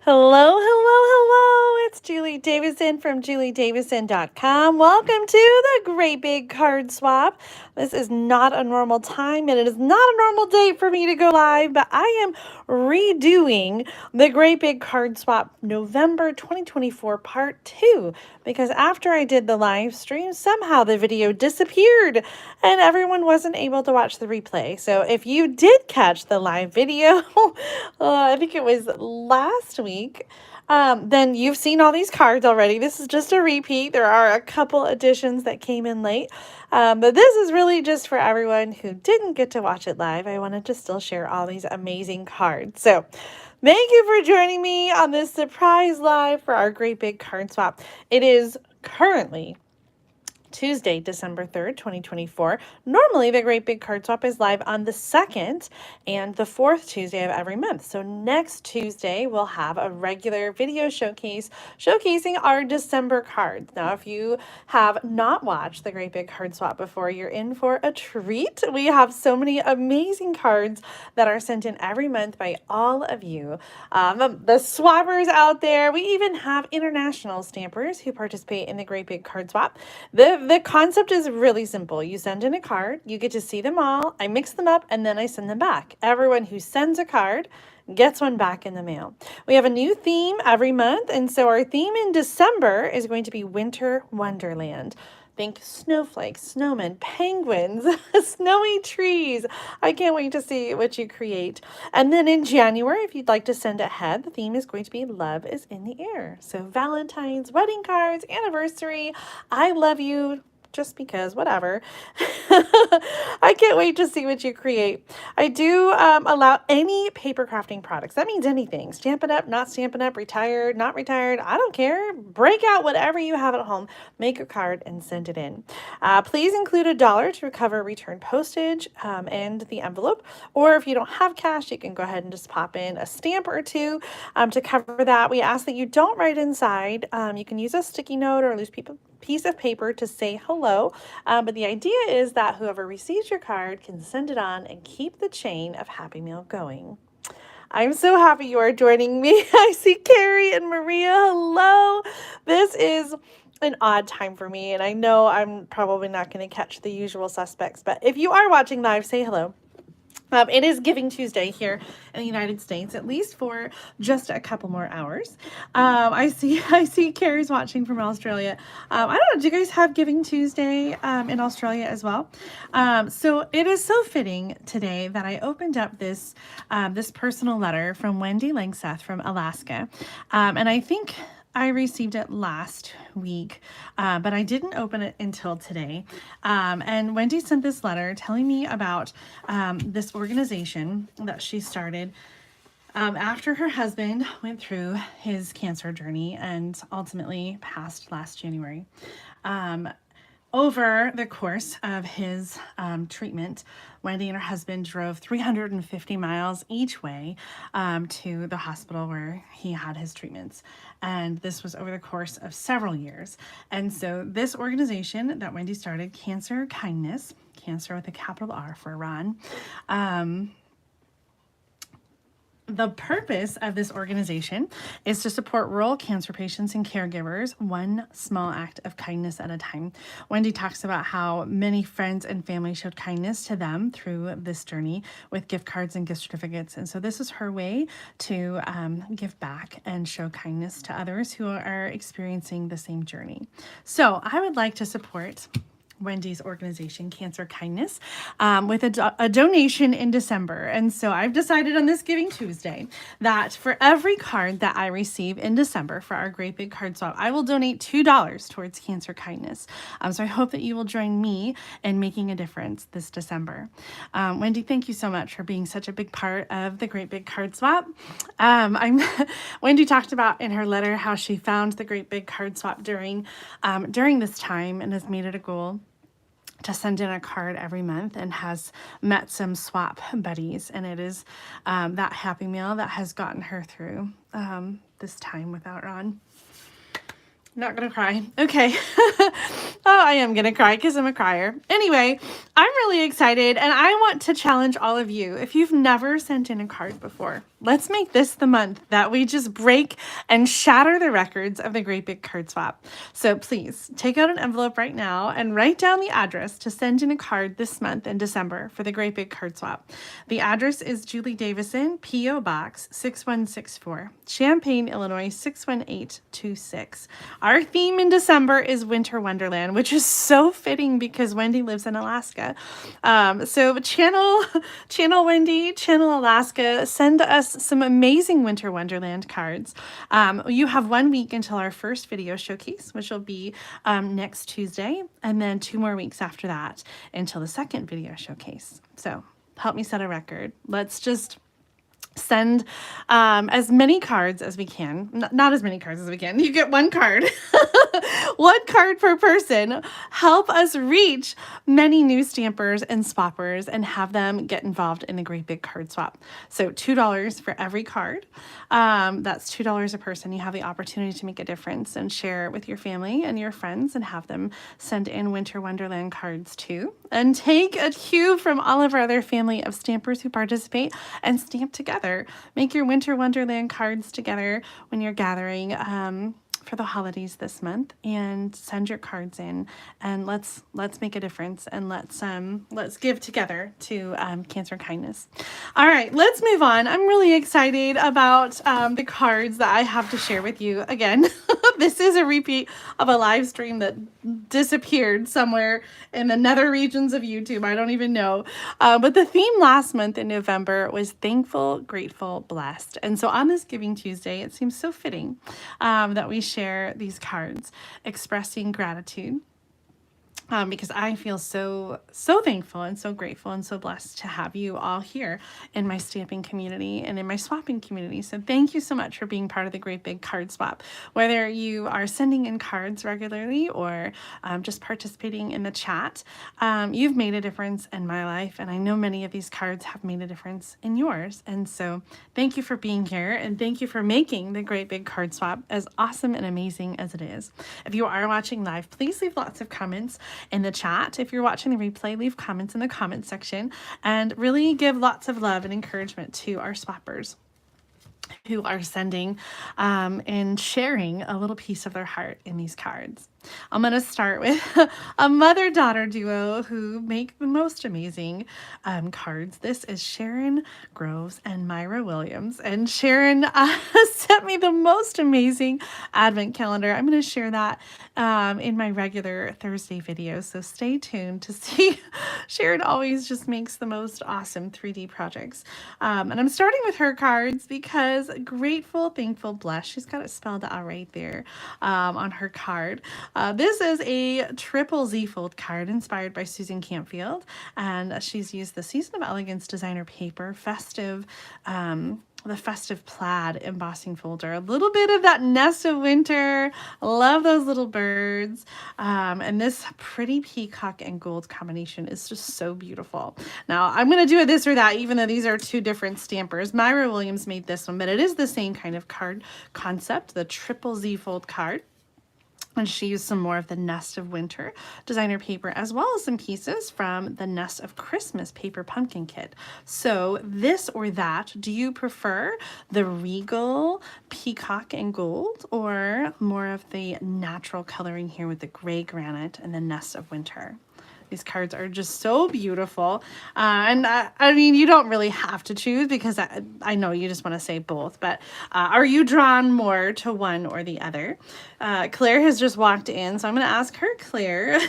Hello, hello, hello. It's Julie Davison from juliedavison.com. Welcome to the Great Big Card Swap. This is not a normal time and it is not a normal date for me to go live, but I am redoing the Great Big Card Swap November 2024 Part 2 because after I did the live stream, somehow the video disappeared and everyone wasn't able to watch the replay. So if you did catch the live video, I think it was last week, then you've seen all these cards already. This is just a repeat. There are a couple additions that came in late, but this is really just for everyone who didn't get to watch it live. I wanted to still share all these amazing cards. So thank you for joining me on this surprise live for our Great Big Card Swap. It is currently Tuesday, December 3rd, 2024. Normally, the Great Big Card Swap is live on the 2nd and the 4th Tuesday of every month. So next Tuesday, we'll have a regular video showcase showcasing our December cards. Now, if you have not watched the Great Big Card Swap before, you're in for a treat. We have so many amazing cards that are sent in every month by all of you. The swappers out there. We even have international stampers who participate in the Great Big Card Swap. The concept is really simple. You send in a card, you get to see them all, I mix them up, and then I send them back. Everyone who sends a card gets one back in the mail. We have a new theme every month, and so our theme in December is going to be Winter Wonderland. Think snowflakes, snowmen, penguins, snowy trees. I can't wait to see what you create. And then in January, if you'd like to send ahead, the theme is going to be Love is in the Air. So Valentine's, wedding cards, anniversary, I love you, just because, whatever. I can't wait to see what you create. I do allow any paper crafting products. That means anything. Stampin' Up, not Stampin' Up, retired, not retired. I don't care. Break out whatever you have at home. Make a card and send it in. Please include $1 to recover return postage and the envelope. Or if you don't have cash, you can go ahead and just pop in a stamp or two to cover that. We ask that you don't write inside. You can use a sticky note or a loose piece of paper to say hello, but the idea is that whoever receives your card can send it on and keep the chain of Happy Mail going. I'm so happy you are joining me. I see Carrie and Maria. Hello. This is an odd time for me, and I know I'm probably not going to catch the usual suspects, but if you are watching live, say hello. It is Giving Tuesday here in the United States, at least for just a couple more hours. I see Carrie's watching from Australia. I don't know, do you guys have Giving Tuesday in Australia as well? So it is so fitting today that I opened up this personal letter from Wendy Langseth from Alaska, and I think I received it last week, but I didn't open it until today. And Wendy sent this letter telling me about this organization that she started after her husband went through his cancer journey and ultimately passed last January. Over the course of his treatment, Wendy and her husband drove 350 miles each way to the hospital where he had his treatments. And this was over the course of several years. And so this organization that Wendy started, Cancer Kindness, cancer with a capital R for Ron, the purpose of this organization is to support rural cancer patients and caregivers, one small act of kindness at a time. Wendy talks about how many friends and family showed kindness to them through this journey with gift cards and gift certificates. And so this is her way to give back and show kindness to others who are experiencing the same journey. So I would like to support Wendy's organization, Cancer Kindness, with a donation in December. And so I've decided on this Giving Tuesday that for every card that I receive in December for our Great Big Card Swap, I will donate $2 towards Cancer Kindness. So I hope that you will join me in making a difference this December. Wendy, thank you so much for being such a big part of the Great Big Card Swap. Wendy talked about in her letter how she found the Great Big Card Swap during this time and has made it a goal to send in a card every month and has met some swap buddies. And it is that Happy Meal that has gotten her through this time without Ron. Not gonna cry. Okay. Oh, I am gonna cry because I'm a crier. Anyway, I'm really excited and I want to challenge all of you. If you've never sent in a card before, let's make this the month that we just break and shatter the records of the Great Big Card Swap. So please take out an envelope right now and write down the address to send in a card this month in December for the Great Big Card Swap. The address is Julie Davison, P.O. Box 6164, Champaign, Illinois 61826. Our theme in December is Winter Wonderland, which is so fitting because Wendy lives in Alaska. So channel Wendy, channel Alaska, send us some amazing Winter Wonderland cards. You have 1 week until our first video showcase, which will be next Tuesday, and then 2 more weeks after that until the second video showcase. So help me set a record. Let's just send as many cards as we can. Not as many cards as we can. You get 1 card. 1 card per person. Help us reach many new stampers and swappers and have them get involved in the Great Big Card Swap. So $2 for every card. That's $2 a person. You have the opportunity to make a difference and share with your family and your friends and have them send in Winter Wonderland cards too. And take a cue from all of our other family of stampers who participate and stamp together. Make your Winter Wonderland cards together when you're gathering for the holidays this month, and send your cards in, and let's make a difference, and let's give together to cancer kindness. All right, let's move on. I'm really excited about the cards that I have to share with you. Again, this is a repeat of a live stream that disappeared somewhere in the nether regions of YouTube. I don't even know. But the theme last month in November was thankful, grateful, blessed. And so on this Giving Tuesday, it seems so fitting that we share these cards expressing gratitude. Because I feel so thankful and so grateful and so blessed to have you all here in my stamping community and in my swapping community. So thank you so much for being part of the Great Big Card Swap. Whether you are sending in cards regularly or just participating in the chat, you've made a difference in my life, and I know many of these cards have made a difference in yours. And so thank you for being here, and thank you for making the Great Big Card Swap as awesome and amazing as it is. If you are watching live, please leave lots of comments in the chat. If you're watching the replay, leave comments in the comment section and really give lots of love and encouragement to our swappers who are sending and sharing a little piece of their heart in these cards. I'm going to start with a mother-daughter duo who make the most amazing cards. This is Sharon Groves and Myra Williams. And Sharon sent me the most amazing advent calendar. I'm going to share that in my regular Thursday videos. So stay tuned to see. Sharon always just makes the most awesome 3D projects. And I'm starting with her cards because grateful, thankful, blessed. She's got it spelled out right there on her card. This is a triple Z-fold card inspired by Susan Campfield, and she's used the Season of Elegance designer paper, the festive plaid embossing folder, a little bit of that nest of winter. Love those little birds. And this pretty peacock and gold combination is just so beautiful. Now I'm going to do a this or that, even though these are 2 different stampers. Myra Williams made this one, but it is the same kind of card concept, the triple Z-fold card. And she used some more of the Nest of Winter designer paper, as well as some pieces from the Nest of Christmas paper pumpkin kit. So this or that, do you prefer the regal peacock and gold, or more of the natural coloring here with the gray granite and the Nest of Winter? These cards are just so beautiful. And I mean, you don't really have to choose, because I know you just want to say both, but are you drawn more to one or the other? Claire has just walked in, so I'm going to ask her, Claire,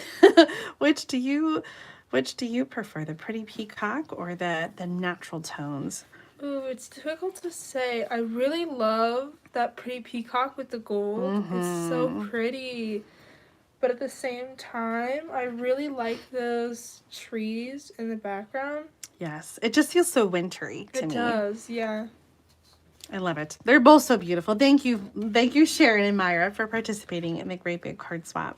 which do you prefer, the pretty peacock or the natural tones? Ooh, it's difficult to say. I really love that pretty peacock with the gold. It's so pretty. But at the same time, I really like those trees in the background. Yes, it just feels so wintry to me. It does, yeah. I love it. They're both so beautiful. Thank you, Sharon and Myra, for participating in the Great Big Card Swap.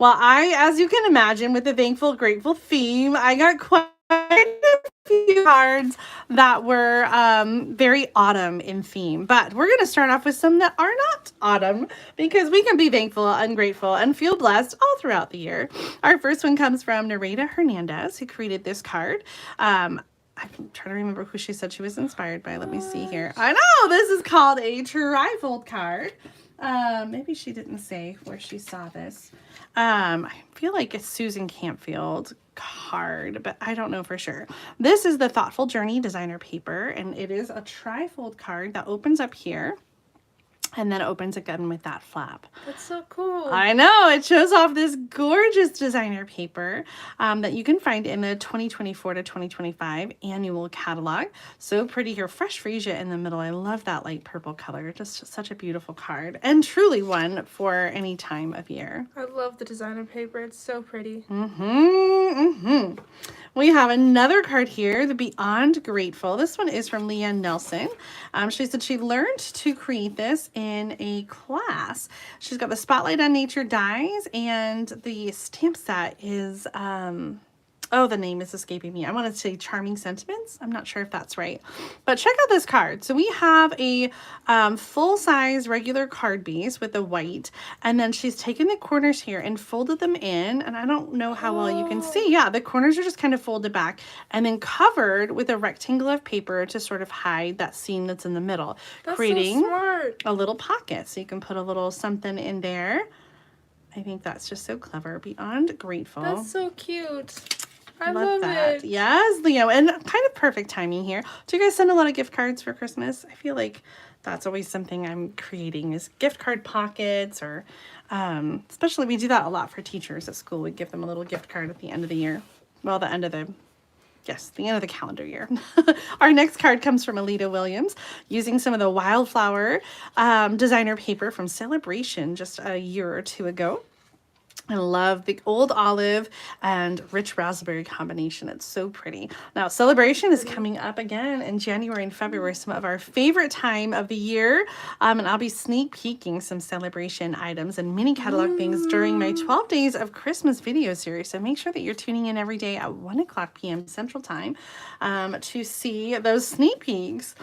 Well, as you can imagine, with the thankful, grateful theme, I got quite a few few cards that were very autumn in theme. But we're going to start off with some that are not autumn because we can be thankful and grateful and feel blessed all throughout the year. Our first one comes from Nareda Hernandez, who created this card. I'm trying to remember who she said she was inspired by. Let me see here. I know this is called a trifold card. Maybe she didn't say where she saw this. I feel like it's Susan Campfield card, but I don't know for sure. This is the Thoughtful Journey designer paper, and it is a trifold card that opens up here and then opens again with that flap. That's so cool. I know. It shows off this gorgeous designer paper that you can find in the 2024 to 2025 annual catalog. So pretty here. Fresh freesia in the middle. I love that light purple color. Just such a beautiful card and truly one for any time of year. I love the designer paper. It's so pretty. We have another card here, the Beyond Grateful. This one is from Leanne Nelson. She said she learned to create this in a class. She's got the Spotlight on Nature dies, and the stamp set is oh, the name is escaping me. I want to say Charming Sentiments. I'm not sure if that's right. But check out this card. So we have a full-size regular card base with the white. And then she's taken the corners here and folded them in. And I don't know how well you can see. Yeah, the corners are just kind of folded back and then covered with a rectangle of paper to sort of hide that seam that's in the middle. That's creating so smart. A little pocket. So you can put a little something in there. I think that's just so clever. Beyond Grateful. That's so cute. I love that. It. Yes, Leo, and kind of perfect timing here. Do you guys send a lot of gift cards for Christmas? I feel like that's always something I'm creating is gift card pockets, or especially we do that a lot for teachers at school. We give them a little gift card at the end of the year. Well, the end of the calendar year. Our next card comes from Alita Williams, using some of the Wildflower designer paper from Celebration just a year or two ago. I love the old olive and rich raspberry combination. It's so pretty. Now, Celebration is coming up again in January and February, some of our favorite time of the year. And I'll be sneak peeking some Celebration items and mini catalog things during my 12 Days of Christmas video series. So make sure that you're tuning in every day at 1 o'clock p.m. Central Time to see those sneak peeks.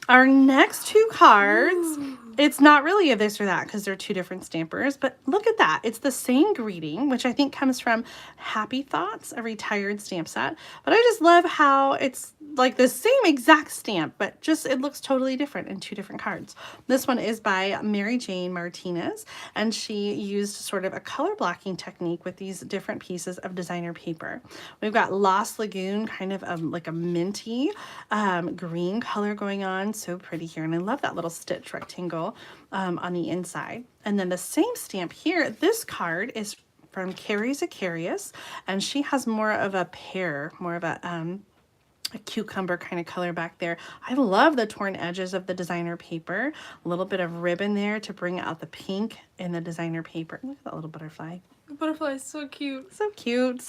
Our next two cards, it's not really a this or that because they're two different stampers, but look at that. It's the same greeting, which I think comes from Happy Thoughts, a retired stamp set. But I just love how it's like the same exact stamp, but just it looks totally different in two different cards. This one is by Mary Jane Martinez, and she used sort of a color blocking technique with these different pieces of designer paper. We've got Lost Lagoon, kind of like a minty green color going on. So pretty here, and I love that little stitch rectangle on the inside. And then the same stamp here, this card is from Carrie Zacharias, and she has more of a pear, more of a cucumber kind of color back there. I love the torn edges of the designer paper. A little bit of ribbon there to bring out the pink in the designer paper. Look at that little butterfly. The butterfly is so cute. So cute.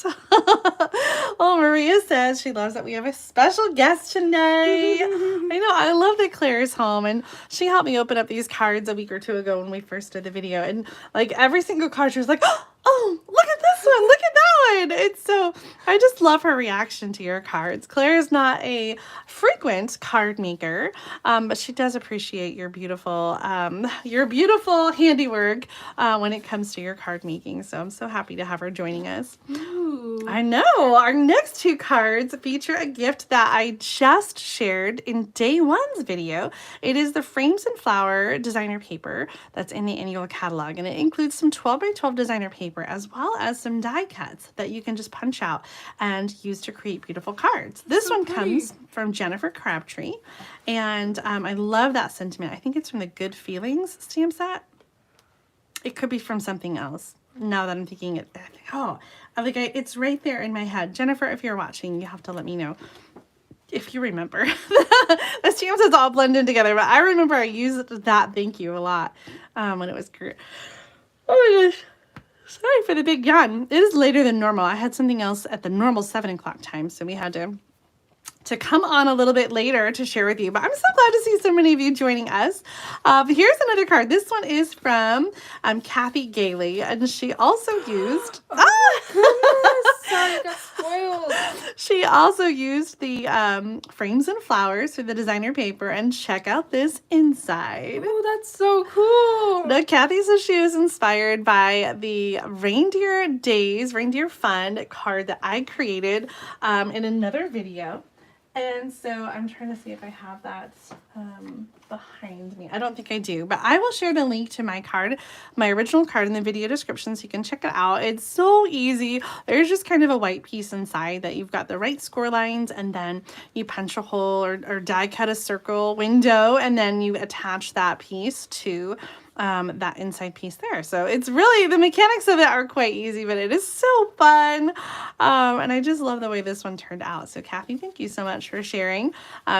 Oh, Maria says she loves that we have a special guest tonight. I know. I love that Claire's home, and she helped me open up these cards a week or two ago when we first did the video, and like every single card she was like, oh, look at this one, look at that one. It's so, I just love her reaction to your cards. Claire is not a frequent card maker, but she does appreciate your beautiful handiwork when it comes to your card making. So I'm so happy to have her joining us. Ooh. I know. Our next two cards feature a gift that I just shared in day one's video. It is the Frames and Flower designer paper that's in the annual catalog, and it includes some 12 by 12 designer paper as well as some die cuts that you can just punch out and use to create beautiful cards. This one comes from Jennifer Crabtree, and I love that sentiment. I think it's from the Good Feelings stamp set. It could be from something else. Now that I'm thinking it, I think, it's right there in my head. Jennifer, if you're watching, you have to let me know if you remember. The stamps is all blended together, but I remember I used that thank you a lot when it was great. Oh my gosh. Sorry for the big yawn. It is later than normal. I had something else at the normal 7 o'clock time, so we had to to come on a little bit later to share with you. But I'm so glad to see so many of you joining us. Here's another card. This one is from Kathy Gailey, and she also used... Sorry, I got spoiled. She also used the frames and flowers for the designer paper, and check out this inside. Oh, that's so cool. Now, Kathy says she was inspired by the Reindeer Days, Reindeer Fun card that I created in another video. And so I'm trying to see if I have that behind me. I don't think I do, but I will share the link to my card, my original card, in the video description so you can check it out. It's so easy. There's just kind of a white piece inside that you've got the right score lines, and then you punch a hole or die cut a circle window, and then you attach that piece to that inside piece there. So it's really, the mechanics of it are quite easy, but it is so fun. And I just love the way this one turned out. So Kathy, thank you so much for sharing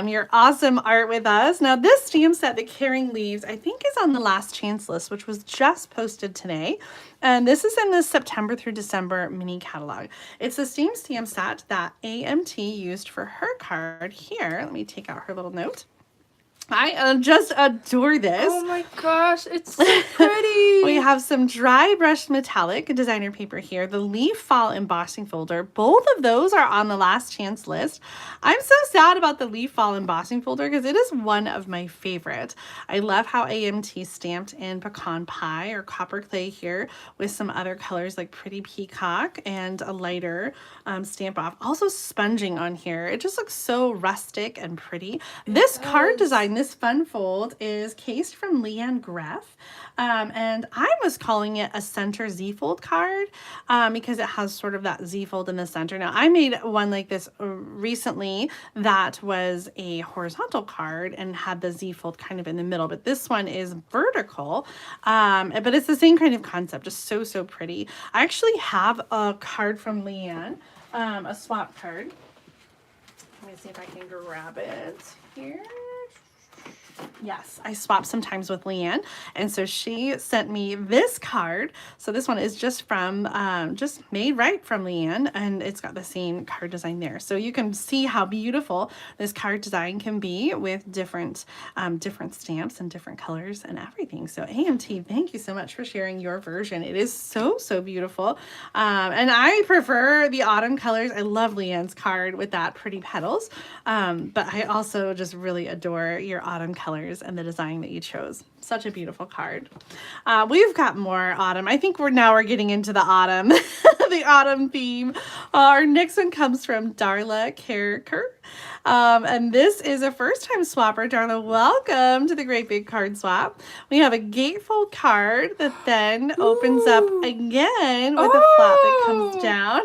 your awesome art with us. Now this stamp set, the Caring Leaves, I think is on the last chance list, which was just posted today. And this is in the September through December mini catalog. It's the same stamp set that AMT used for her card here. Let me take out her little note. I just adore this. Oh my gosh, it's so pretty. We have some dry brushed metallic designer paper here, the leaf fall embossing folder. Both of those are on the last chance list. I'm so sad about the leaf fall embossing folder because it is one of my favorite. I love how AMT stamped in pecan pie or copper clay here with some other colors like pretty peacock and a lighter stamp off. Also sponging on here. It just looks so rustic and pretty. This card design, this fun fold, is cased from Leanne Greff, and I was calling it a center Z-fold card because it has sort of that Z-fold in the center. Now, I made one like this recently that was a horizontal card and had the Z-fold kind of in the middle, but this one is vertical, but it's the same kind of concept, just so, so pretty. I actually have a card from Leanne, a swap card. Let me see if I can grab it here. Yes, I swap sometimes with Leanne, and so she sent me this card. So this one is just from, just made right from Leanne, and it's got the same card design there. So you can see how beautiful this card design can be with different, different stamps and different colors and everything. So AMT, thank you so much for sharing your version. It is so, so beautiful. And I prefer the autumn colors. I love Leanne's card with that pretty petals, but I also just really adore your autumn colors and the design that you chose. Such a beautiful card. We've got more autumn. I think we're getting into the autumn, the autumn theme. Our next one comes from Darla Carricker. And this is a first-time swapper. Darla, welcome to the Great Big Card Swap. We have a gatefold card that then opens up again with a flap that comes down.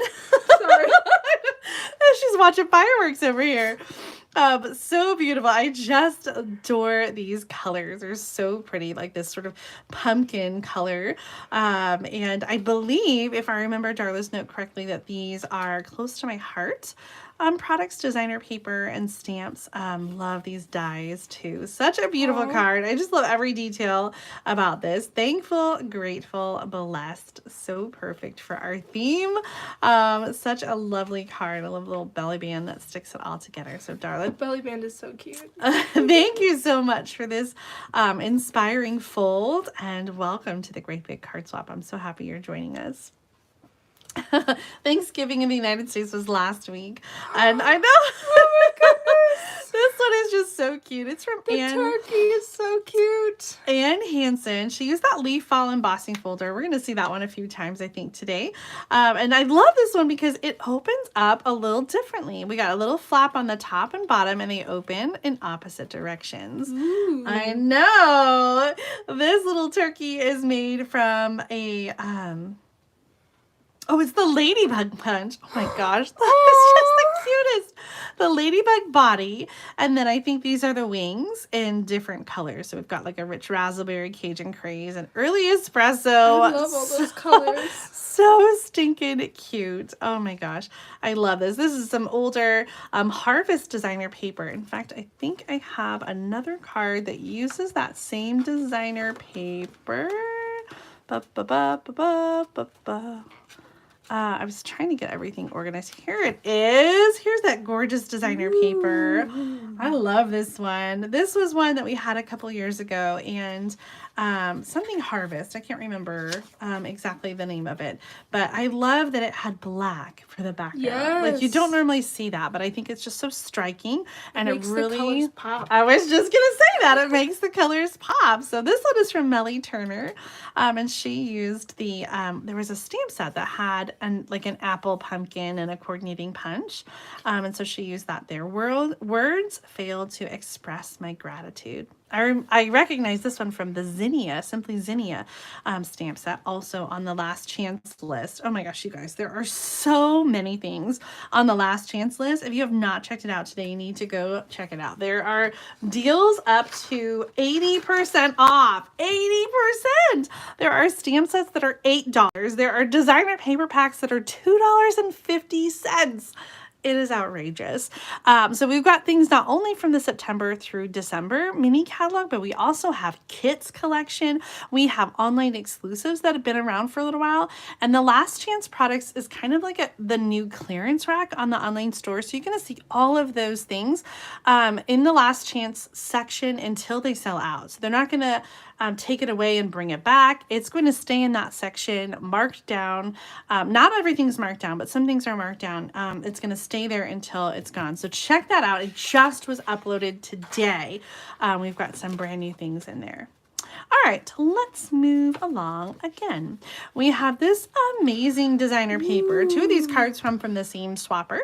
Sorry. She's watching fireworks over here. So beautiful. I just adore these colors. They're so pretty, like this sort of pumpkin color. And I believe, if I remember Darla's note correctly, that these are close to my heart. Products, designer paper, and stamps. Love these dies too. Such a beautiful card. I just love every detail about this. Thankful, grateful, blessed. So perfect for our theme. Such a lovely card. I love the little belly band that sticks it all together. So Darla, the belly band is so cute. Thank you so much for this inspiring fold, and welcome to the Great Big Card Swap. I'm so happy you're joining us. Thanksgiving in the United States was last week, and I know. Oh my goodness, this one is just so cute. It's from Anne. The turkey is so cute. Anne Hansen. She used that leaf fall embossing folder. We're gonna see that one a few times, I think, today. And I love this one because it opens up a little differently. We got a little flap on the top and bottom, and they open in opposite directions. Ooh. I know. This little turkey is made from a oh, it's the ladybug punch. Oh my gosh, that is just the cutest. The ladybug body, and then I think these are the wings in different colors. So we've got like a rich raspberry, Cajun craze, and early espresso. I love all those colors. So stinking cute. Oh my gosh, I love this. This is some older Harvest designer paper. In fact, I think I have another card that uses that same designer paper. I was trying to get everything organized. Here it is. Here's that gorgeous designer paper. I love this one. This was one that we had a couple years ago, and something Harvest. I can't remember exactly the name of it, but I love that it had black for the background. Like you don't normally see that, but I think it's just so striking, and it really the colors pop. I was just gonna say that it makes the colors pop. So this one is from Melly Turner, and she used the there was a stamp set that had like an apple, pumpkin, and a coordinating punch, and so she used that there. Words failed to express my gratitude. I recognize this one from the Zinnia, Simply Zinnia stamp set, also on the last chance list. Oh my gosh, you guys, there are so many things on the last chance list. If you have not checked it out today, you need to go check it out. There are deals up to 80% off. 80%! There are stamp sets that are $8. There are designer paper packs that are $2.50. It is outrageous. So we've got things not only from the September through December mini catalog, but we also have kits collection. We have online exclusives that have been around for a little while. And the last chance products is kind of like the new clearance rack on the online store. So you're going to see all of those things in the last chance section until they sell out. So they're not going to take it away and bring it back. It's going to stay in that section marked down. Not everything's marked down, but some things are marked down. It's going to stay there until it's gone. So check that out. It just was uploaded today. We've got some brand new things in there. All right, let's move along again. We have this amazing designer paper. Two of these cards from the same swapper.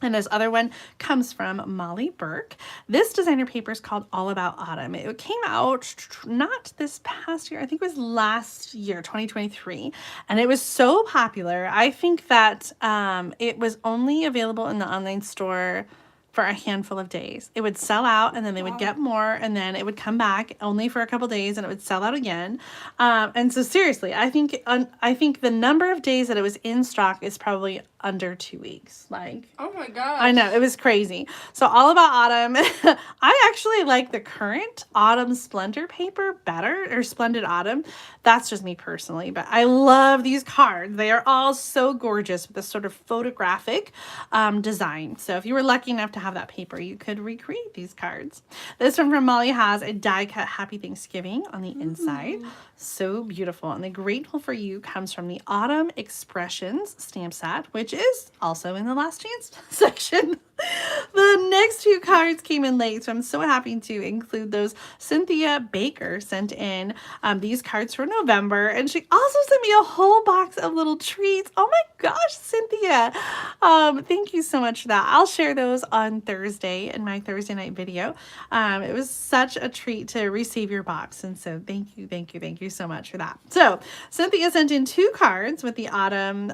And this other one comes from Molly Burke. This designer paper is called All About Autumn. It came out not this past year, I think it was last year, 2023. And it was so popular. I think that it was only available in the online store for a handful of days. It would sell out, and then they would get more, and then it would come back only for a couple days, and it would sell out again. And so seriously, I think the number of days that it was in stock is probably under 2 weeks. Like, oh my gosh. I know, it was crazy. So All About Autumn. I actually like the current Autumn Splendor paper better, or Splendid Autumn. That's just me personally, but I love these cards. They are all so gorgeous with this sort of photographic design. So if you were lucky enough to have that paper, you could recreate these cards. This one from Molly has a die cut Happy Thanksgiving on the inside. So beautiful. And the Grateful for You comes from the Autumn Expressions stamp set, which is also in the last chance section. The next few cards came in late, so I'm so happy to include those. Cynthia Baker sent in these cards for November, and she also sent me a whole box of little treats. Oh my gosh, Cynthia. Thank you so much for that. I'll share those on Thursday in my Thursday night video. It was such a treat to receive your box, and so thank you so much for that. So Cynthia sent in 2 cards with the Autumn,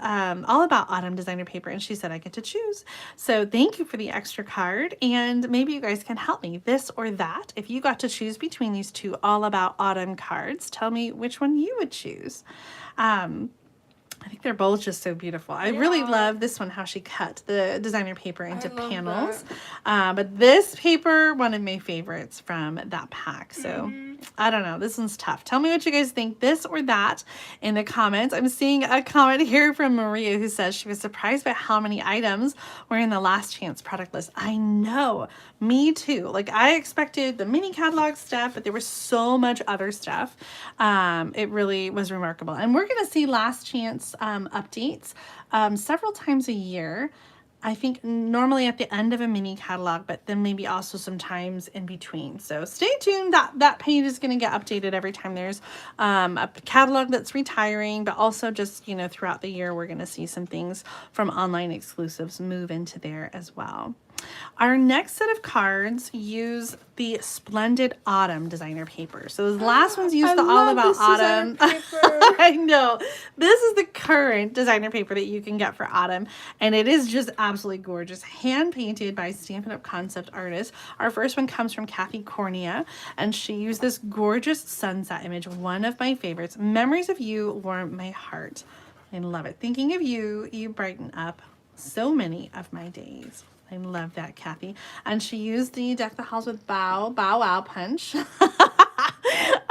All About Autumn designer paper, and she said I get to choose. So thank you for the extra card, and maybe you guys can help me, this or that. If you got to choose between these 2 All About Autumn cards, tell me which one you would choose. I think they're both just so beautiful. I really love this one, how she cut the designer paper into panels. But this paper, one of my favorites from that pack. So I don't know. This one's tough. Tell me what you guys think, this or that, in the comments. I'm seeing a comment here from Maria who says she was surprised by how many items were in the last chance product list. I know. Me too. Like, I expected the mini catalog stuff, but there was so much other stuff. It really was remarkable. And we're going to see last chance updates several times a year. I think normally at the end of a mini catalog, but then maybe also sometimes in between. So stay tuned. That page is going to get updated every time there's a catalog that's retiring, but also just, you know, throughout the year, we're going to see some things from online exclusives move into there as well. Our next set of cards use the Splendid Autumn designer paper. So the last ones use the All About Autumn. I know. This is the current designer paper that you can get for autumn, and it is just absolutely gorgeous. Hand painted by Stampin' Up! Concept artists. Our first one comes from Kathy Cornea, and she used this gorgeous sunset image, one of my favorites. Memories of you warm my heart. I love it. Thinking of you, you brighten up so many of my days. I love that, Kathy. And she used the Deck the Halls with Bow Wow punch.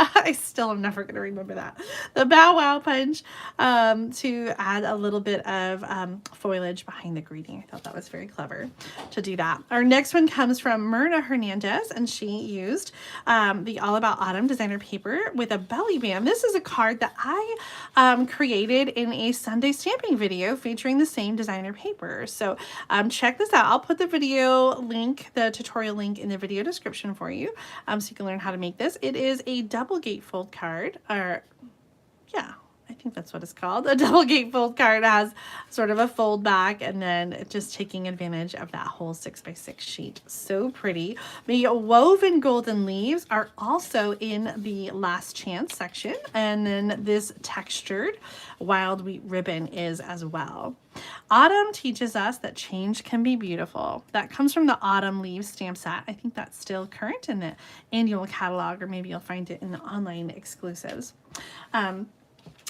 I still am never going to remember that. The Bow Wow punch to add a little bit of foliage behind the greeting. I thought that was very clever to do that. Our next one comes from Myrna Hernandez, and she used the All About Autumn designer paper with a belly band. This is a card that I created in a Sunday stamping video featuring the same designer paper. So check this out. I'll put the video link, the tutorial link in the video description for you so you can learn how to make this. It is a double gatefold card, or yeah, I think that's what it's called. A double gatefold card has sort of a fold back and then just taking advantage of that whole 6x6 sheet. So pretty. The woven golden leaves are also in the last chance section, and then this textured wild wheat ribbon is as well. Autumn teaches us that change can be beautiful. That comes from the Autumn Leaves stamp set. I think that's still current in the annual catalog, or maybe you'll find it in the online exclusives.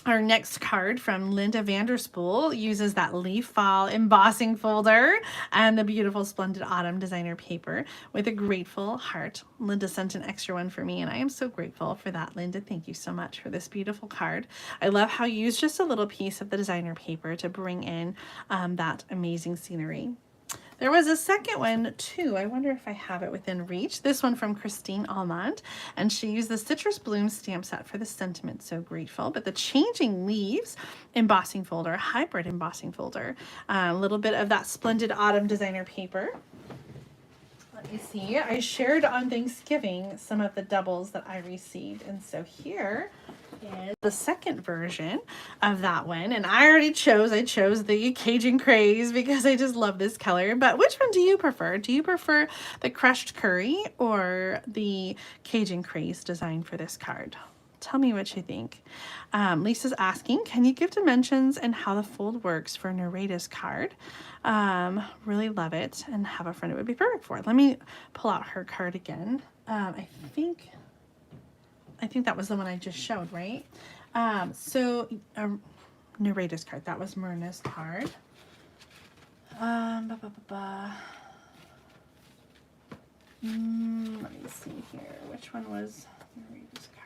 Our next card from Linda Vanderspool uses that leaf fall embossing folder and the beautiful Splendid Autumn designer paper with a grateful heart. Linda sent an extra one for me, and I am so grateful for that, Linda. Thank you so much for this beautiful card. I love how you use just a little piece of the designer paper to bring in that amazing scenery. There was a second one too. I wonder if I have it within reach. This one from Christine Almond, and she used the Citrus Bloom stamp set for the sentiment, so grateful. But the Changing Leaves embossing folder, hybrid embossing folder, a little bit of that Splendid Autumn designer paper. Let me see. I shared on Thanksgiving some of the doubles that I received, and so here is the second version of that one, and I chose the Cajun Craze because I just love this color. But which one do you prefer? Do you prefer the Crushed Curry or the Cajun Craze design for this card? Tell me what you think. Lisa's asking, can you give dimensions and how the fold works for Nereda's card? Really love it and have a friend it would be perfect for. Let me pull out her card again. I think that was the one I just showed, right? Nereda's card. That was Myrna's card. Let me see here. Which one was Nereda's card?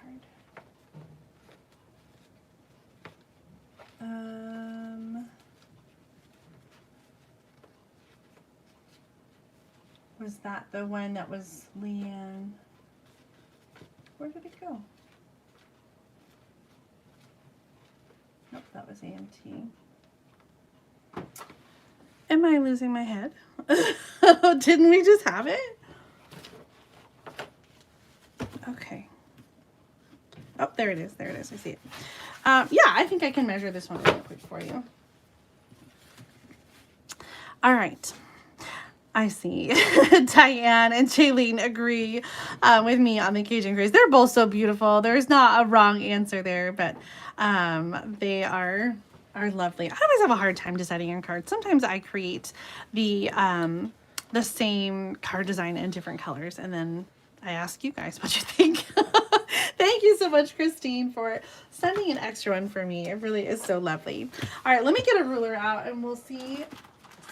Was that the one that was Leanne? Where did it go? Nope, that was AMT. Am I losing my head? Didn't we just have it? Okay. Oh, there it is. There it is. I see it. Yeah, I think I can measure this one real quick for you. All right. I see. Diane and Jaylene agree with me on the Cajun Craze. They're both so beautiful. There's not a wrong answer there, but they are lovely. I always have a hard time deciding on cards. Sometimes I create the same card design in different colors, and then I ask you guys what you think. Thank you so much, Christine, for sending an extra one for me. It really is so lovely. All right, let me get a ruler out, and we'll see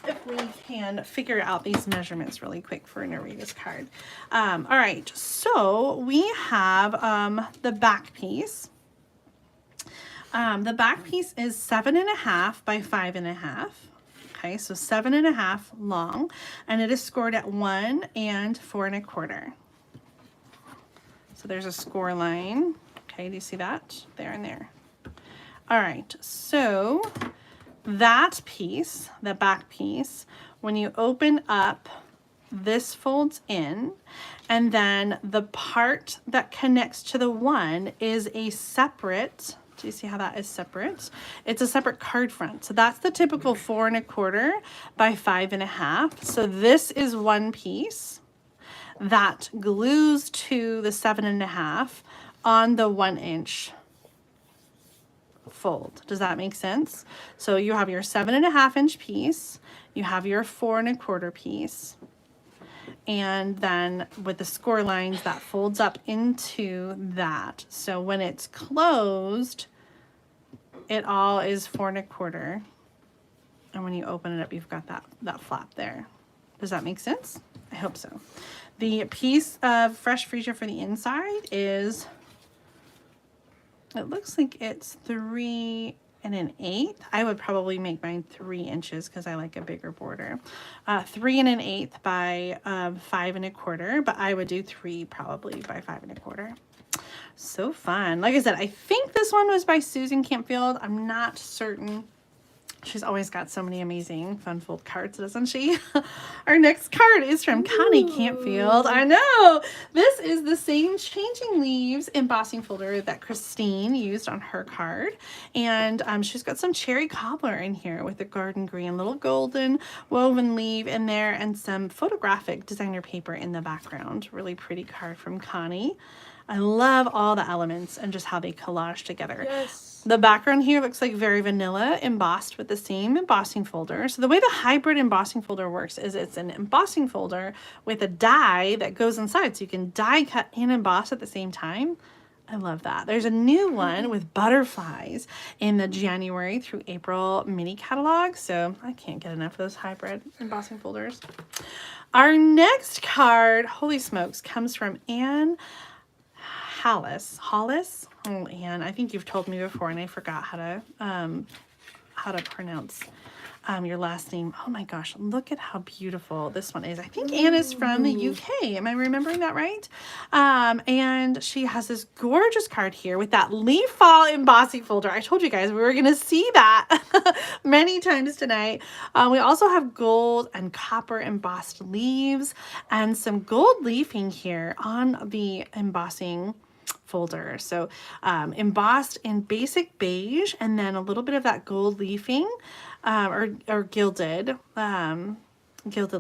if we can figure out these measurements really quick for Nereda's card. All right, so we have the back piece. The back piece is 7.5 by 5.5. Okay, so 7.5 long, and it is scored at 1 and 4 1/4. So there's a score line. Okay, do you see that? There and there. All right, so that piece, the back piece, when you open up, this folds in, and then the part that connects to the 1 is a separate, do you see how that is separate? It's a separate card front. So that's the typical 4 1/4 by 5.5. So this is one piece that glues to the 7.5 on the 1 inch fold. Does that make sense? So you have your 7.5 inch piece, you have your 4 1/4 piece, and then with the score lines that folds up into that. So when it's closed, it all is 4 1/4, and when you open it up, you've got that flap there. Does that make sense? I hope so. The piece of fresh freesia for the inside is It looks like it's 3 1/8. I would probably make mine 3 inches because I like a bigger border. 3 1/8 by 5 1/4, but I would do 3 probably by 5 1/4. So fun. Like I said, I think this one was by Susan Campfield. I'm not certain. She's always got so many amazing fun fold cards, doesn't she? Our next card is from Connie Campfield. I know! This is the same Changing Leaves embossing folder that Christine used on her card. And she's got some cherry cobbler in here with a garden green, little golden woven leaf in there, and some photographic designer paper in the background. Really pretty card from Connie. I love all the elements and just how they collage together. Yes. The background here looks like very vanilla, embossed with the same embossing folder. So the way the hybrid embossing folder works is it's an embossing folder with a die that goes inside. So you can die cut and emboss at the same time. I love that. There's a new one with butterflies in the January through April mini catalog. So I can't get enough of those hybrid embossing folders. Our next card, holy smokes, comes from Anne Hollis. Oh, Anne, I think you've told me before, and I forgot how to pronounce your last name. Oh my gosh, look at how beautiful this one is. I think Anne is from the UK. Am I remembering that right? And she has this gorgeous card here with that leaf fall embossing folder. I told you guys we were going to see that many times tonight. We also have gold and copper embossed leaves and some gold leafing here on the embossing folder. So embossed in basic beige and then a little bit of that gold leafing or gilded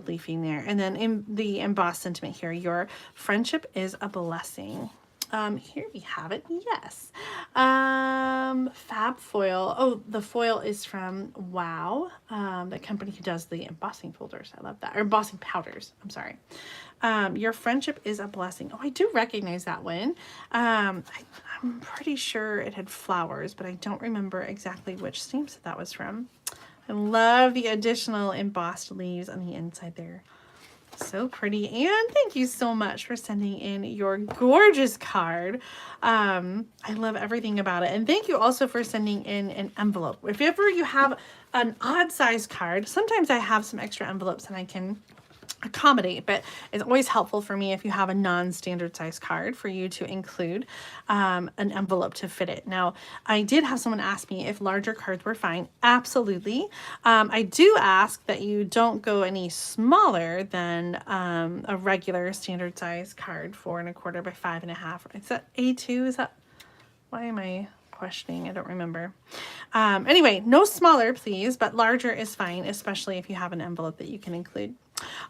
leafing there. And then in the embossed sentiment here, your friendship is a blessing. Here we have it. Yes. Fab foil. Oh, the foil is from Wow, the company who does the embossing folders. I love that. Or embossing powders. I'm sorry. Your friendship is a blessing. Oh, I do recognize that one. I'm pretty sure it had flowers, but I don't remember exactly which stamp set that was from. I love the additional embossed leaves on the inside there. So pretty. And thank you so much for sending in your gorgeous card. I love everything about it. And thank you also for sending in an envelope. If ever you have an odd size card, sometimes I have some extra envelopes and I can accommodate, but it's always helpful for me if you have a non-standard size card for you to include an envelope to fit it. Now, I did have someone ask me if larger cards were fine. Absolutely. I do ask that you don't go any smaller than a regular standard size card, 4 1/4 by 5 1/2. Is that A2? Is that, why am I questioning? I don't remember. Anyway, no smaller, please, but larger is fine, especially if you have an envelope that you can include.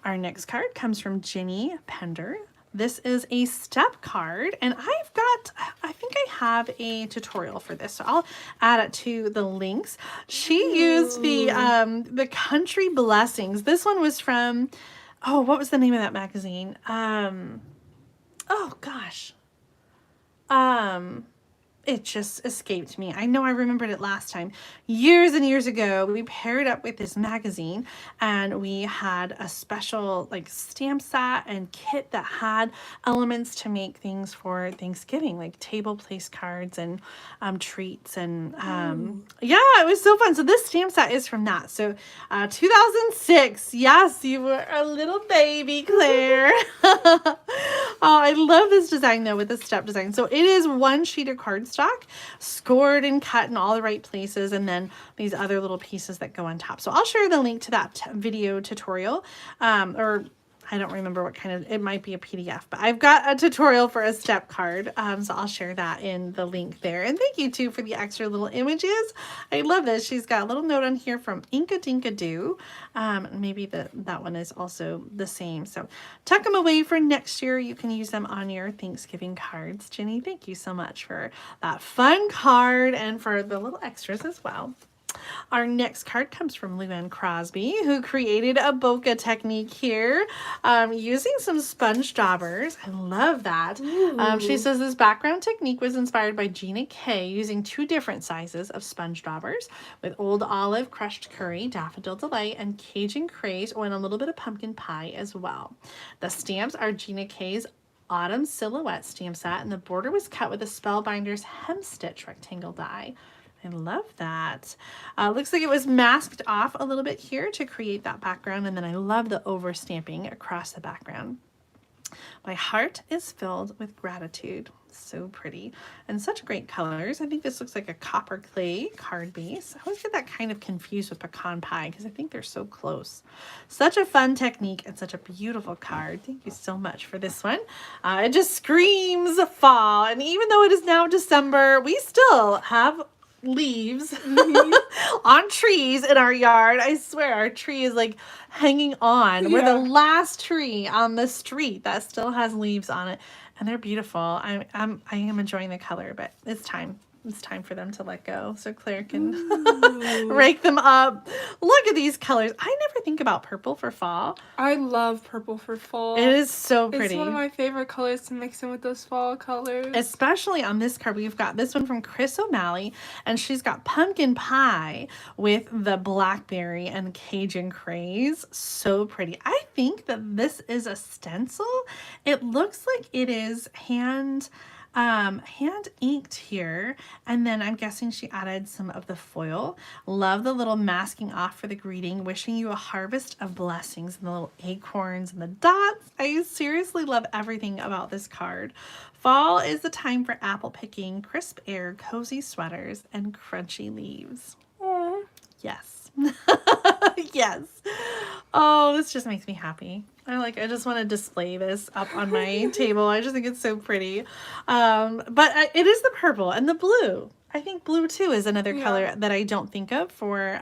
Our next card comes from Jenny Pender. This is a step card, and I think I have a tutorial for this, so I'll add it to the links. She used the Country Blessings. This one was from, oh, what was the name of that magazine? Oh gosh. It just escaped me. I know I remembered it last time. Years and years ago, we paired up with this magazine and we had a special like stamp set and kit that had elements to make things for Thanksgiving, like table place cards and treats. And yeah, it was so fun. So this stamp set is from that. So 2006. Yes, you were a little baby, Claire. Oh, I love this design though with the step design. So it is one sheet of cardstock, scored and cut in all the right places, and then these other little pieces that go on top. So I'll share the link to that video tutorial, or I don't remember what kind of, it might be a PDF, but I've got a tutorial for a step card. So I'll share that in the link there. And thank you too for the extra little images. I love this. She's got a little note on here from Inka Dinka Doo. Maybe that one is also the same. So tuck them away for next year. You can use them on your Thanksgiving cards. Jenny, thank you so much for that fun card and for the little extras as well. Our next card comes from Luann Crosby, who created a bokeh technique here using some sponge daubers. I love that. She says this background technique was inspired by Gina Kay using 2 different sizes of sponge daubers with Old Olive, crushed curry, daffodil delight, and Cajun craze, and a little bit of pumpkin pie as well. The stamps are Gina Kay's autumn silhouette stamp set, and the border was cut with a Spellbinders hem stitch rectangle die. I love that. Looks like it was masked off a little bit here to create that background, and then I love the over stamping across the background. My heart is filled with gratitude. So pretty and such great colors. I think this looks like a copper clay card base. I always get that kind of confused with pecan pie because I think they're so close. Such a fun technique and such a beautiful card. Thank you so much for this one. It just screams fall, and even though it is now December, we still have leaves on trees in our yard. I swear our tree is like hanging on. We're the last tree on the street that still has leaves on it, and they're beautiful. I am enjoying the color, but it's time. It's time for them to let go so Claire can rake them up. Look at these colors. I never think about purple for fall. I love purple for fall. It is so pretty. It's one of my favorite colors to mix in with those fall colors. Especially on this card, we've got this one from Chris O'Malley, and she's got pumpkin pie with the blackberry and Cajun craze. So pretty. I think that this is a stencil. It looks like it is hand inked here, and then I'm guessing she added some of the foil. Love the little masking off for the greeting, wishing you a harvest of blessings, and the little acorns and the dots. I seriously love everything about this card. Fall is the time for apple picking, crisp air, cozy sweaters, and crunchy leaves. Aww. Yes. Yes. Oh, this just makes me happy. I just want to display this up on my table. I just think it's so pretty. But it is the purple and the blue. I think blue too is another color that I don't think of for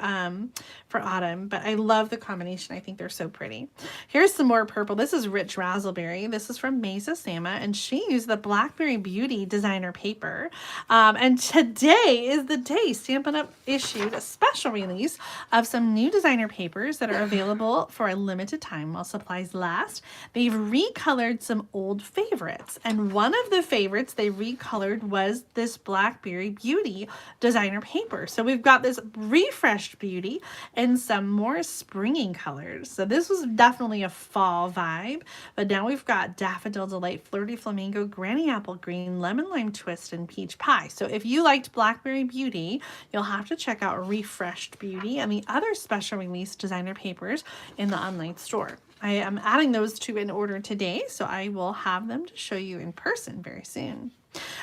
autumn, but I love the combination. I think they're so pretty. Here's some more purple. This is Rich Razzleberry. This is from Mesa Sama, and she used the Blackberry Beauty designer paper. And today is the day Stampin' Up! Issued a special release of some new designer papers that are available for a limited time while supplies last. They've recolored some old favorites, and one of the favorites they recolored was this Blackberry Beauty designer paper. So we've got this refreshed beauty and some more springy colors. So this was definitely a fall vibe, but now we've got Daffodil Delight, Flirty Flamingo, Granny Apple Green, Lemon Lime Twist, and Peach Pie. So if you liked Blackberry Beauty, you'll have to check out Refreshed Beauty and the other special release designer papers in the online store. I am adding those two in order today, so I will have them to show you in person very soon.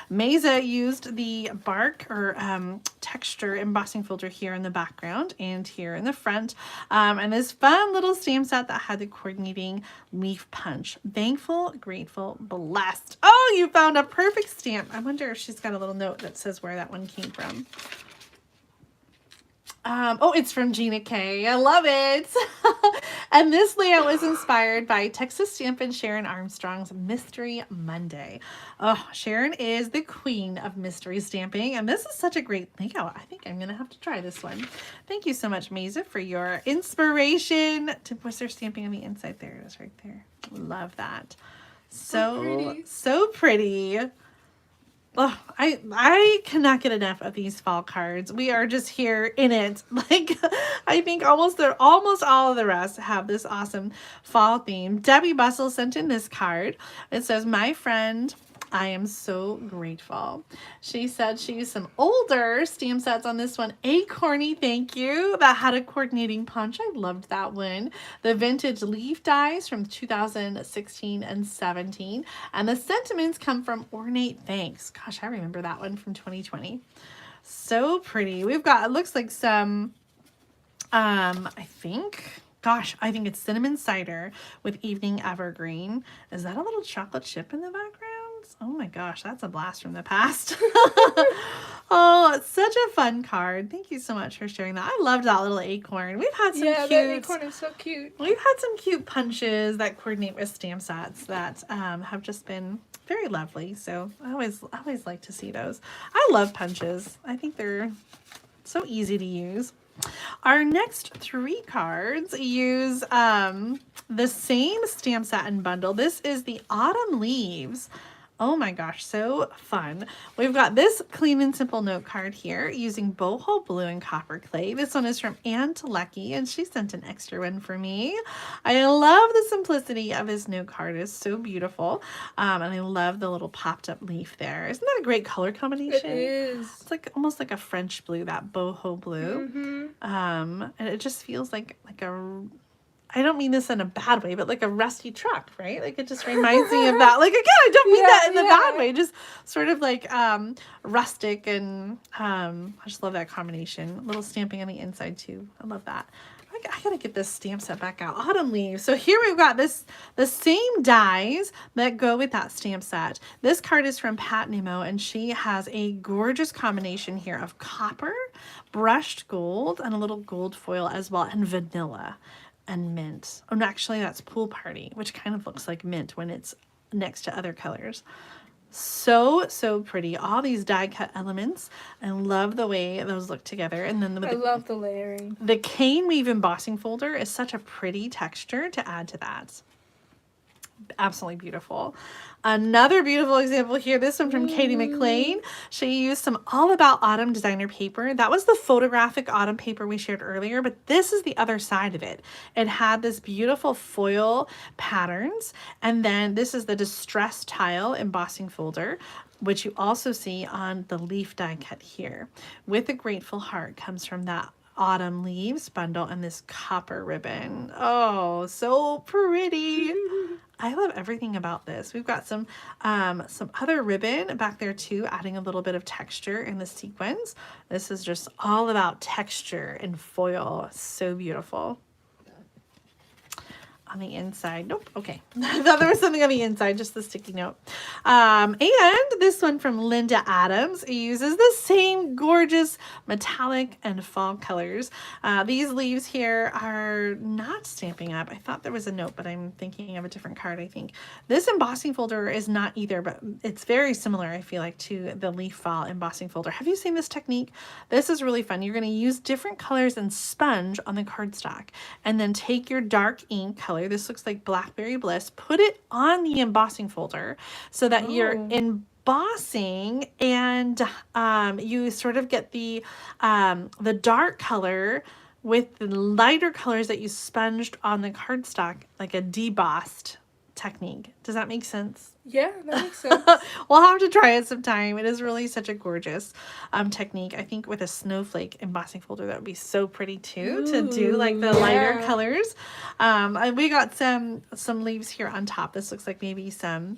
Mesa used the bark or texture embossing folder here in the background and here in the front, and this fun little stamp set that had the coordinating leaf punch. Thankful, grateful, blessed. Oh, you found a perfect stamp. I wonder if she's got a little note that says where that one came from. Oh, it's from Gina K. I love it. And this layout was inspired by Texas Stampin' Sharon Armstrong's Mystery Monday. Oh, Sharon is the queen of mystery stamping, and this is such a great layout. I think I'm going to have to try this one. Thank you so much, Mesa, for your inspiration. Was there stamping on the inside? There it is right there. Love that. So pretty. Oh, I cannot get enough of these fall cards. We are just here in it. Like, I think almost all of the rest have this awesome fall theme. Debbie Bustle sent in this card. It says, "My friend, I am so grateful." She said she used some older stamp sets on this one. Acorny, thank you. That had a coordinating punch. I loved that one. The vintage leaf dies from 2016 and 17. And the sentiments come from Ornate Thanks. Gosh, I remember that one from 2020. So pretty. We've got, it looks like some, I think it's cinnamon cider with evening evergreen. Is that a little chocolate chip in the background? Oh my gosh, that's a blast from the past. Oh, it's such a fun card. Thank you so much for sharing that. I loved that little acorn. We've had some cute. That acorn is so cute. We've had some cute punches that coordinate with stamp sets that have just been very lovely. So I always like to see those. I love punches. I think they're so easy to use. Our next three cards use the same stamp set and bundle. This is the Autumn Leaves Oh my gosh, so fun. We've got this clean and simple note card here using boho blue and copper clay. This one is from Anne Telecki, and she sent an extra one for me. I love the simplicity of this note card. It's so beautiful. And I love the little popped up leaf there. Isn't that a great color combination? It is. It's like almost like a French blue, that boho blue. And it just feels like a, I don't mean this in a bad way, but like a rusty truck, right? Like it just reminds me of that. Like again, I don't mean that in the bad way. Just sort of like rustic, and I just love that combination. A little stamping on the inside too. I love that. I gotta get this stamp set back out. Autumn leaves. So here we've got the same dies that go with that stamp set. This card is from Pat Nemo, and she has a gorgeous combination here of copper, brushed gold, and a little gold foil as well, and vanilla and mint. Oh, no, actually that's Pool Party, which kind of looks like mint when it's next to other colors. So pretty. All these die cut elements. I love the way those look together. And then I love the layering. The cane weave embossing folder is such a pretty texture to add to that. Absolutely beautiful. Another beautiful example here, this one from Katie McLean. She used some All About Autumn designer paper. That was the photographic autumn paper we shared earlier, but this is the other side of it. It had this beautiful foil patterns, and then this is the distressed tile embossing folder, which you also see on the leaf die cut here. With a grateful heart comes from that autumn leaves bundle and this copper ribbon. Oh, so pretty. I love everything about this. We've got some other ribbon back there too, adding a little bit of texture in the sequins. This is just all about texture and foil. So beautiful. On the inside. Nope. Okay. I thought there was something on the inside, just the sticky note. And this one from Linda Adams uses the same gorgeous metallic and fall colors. These leaves here are not Stampin' Up. I thought there was a note, but I'm thinking of a different card, I think. This embossing folder is not either, but it's very similar, I feel like, to the leaf fall embossing folder. Have you seen this technique? This is really fun. You're going to use different colors and sponge on the cardstock, and then take your dark ink color. This looks like Blackberry Bliss. Put it on the embossing folder so that you're embossing, and you sort of get the dark color with the lighter colors that you sponged on the cardstock, like a debossed technique. Does that make sense? Yeah, that makes sense. We'll have to try it sometime. It is really such a gorgeous technique. I think with a snowflake embossing folder, that would be so pretty too. Ooh, to do like the lighter colors. And we got some leaves here on top. This looks like maybe some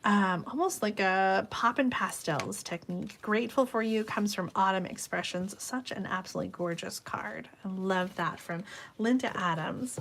almost like a Poppin' Pastels technique. Grateful for You comes from Autumn Expressions. Such an absolutely gorgeous card. I love that from Linda Adams.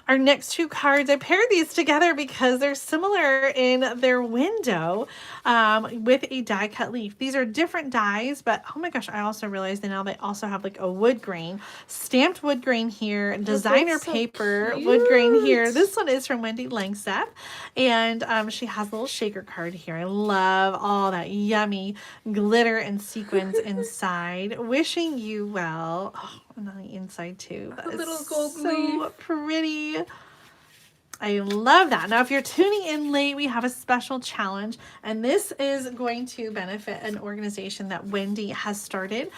Our next two cards, I paired these together because they're similar in their window with a die cut leaf. These are different dies, but oh my gosh, I also realized that now they also have like a wood grain, stamped wood grain here, designer paper, wood grain here. This one is from Wendy Langseth, and she has a little shaker card here. I love all that yummy glitter and sequins inside. Wishing you well. Oh, and on the inside too. That a little gold so leaf. Pretty. I love that. Now, if you're tuning in late, we have a special challenge, and this is going to benefit an organization that Wendy has started.